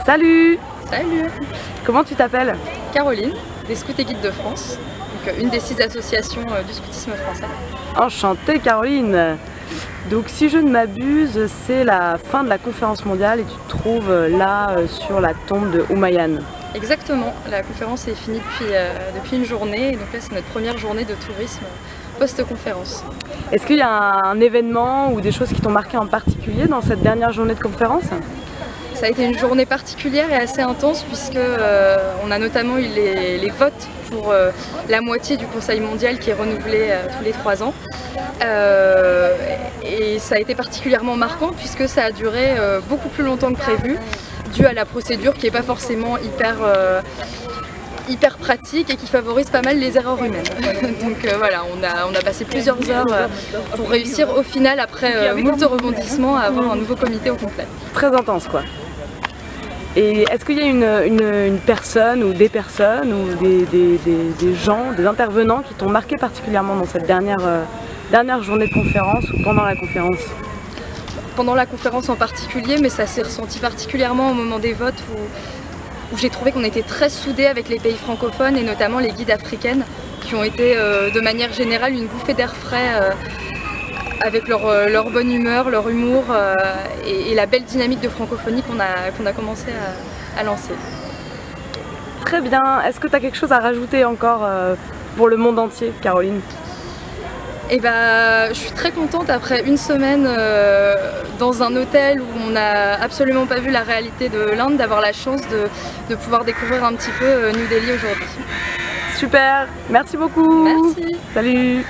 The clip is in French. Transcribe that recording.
Salut! Salut! Comment tu t'appelles? Caroline, des Scouts et Guides de France, donc une des 6 associations du scoutisme français. Enchantée Caroline! Donc si je ne m'abuse, c'est la fin de la conférence mondiale et tu te trouves là sur la tombe de Humayun. Exactement, la conférence est finie depuis une journée, et donc là c'est notre première journée de tourisme post-conférence. Est-ce qu'il y a un événement ou des choses qui t'ont marqué en particulier dans cette dernière journée de conférence? Ça a été une journée particulière et assez intense puisque on a notamment eu les votes pour la moitié du Conseil mondial qui est renouvelé tous les 3 ans. Et ça a été particulièrement marquant puisque ça a duré beaucoup plus longtemps que prévu, dû à la procédure qui n'est pas forcément hyper pratique et qui favorise pas mal les erreurs humaines. Donc voilà, on a passé plusieurs heures pour réussir au final, après moult rebondissements, à avoir un nouveau comité au complet. Très intense quoi. Et est-ce qu'il y a une personne ou des personnes ou des gens, des intervenants qui t'ont marqué particulièrement dans cette dernière journée de conférence ou pendant la conférence? Pendant la conférence en particulier, mais ça s'est ressenti particulièrement au moment des votes où j'ai trouvé qu'on était très soudés avec les pays francophones et notamment les guides africaines qui ont été de manière générale une bouffée d'air frais avec leur bonne humeur, leur humour et la belle dynamique de francophonie qu'on a commencé à lancer. Très bien, est-ce que tu as quelque chose à rajouter encore pour le monde entier, Caroline? Eh ben, je suis très contente après une semaine dans un hôtel où on n'a absolument pas vu la réalité de l'Inde, d'avoir la chance de pouvoir découvrir un petit peu New Delhi aujourd'hui. Super, merci beaucoup. Merci. Salut.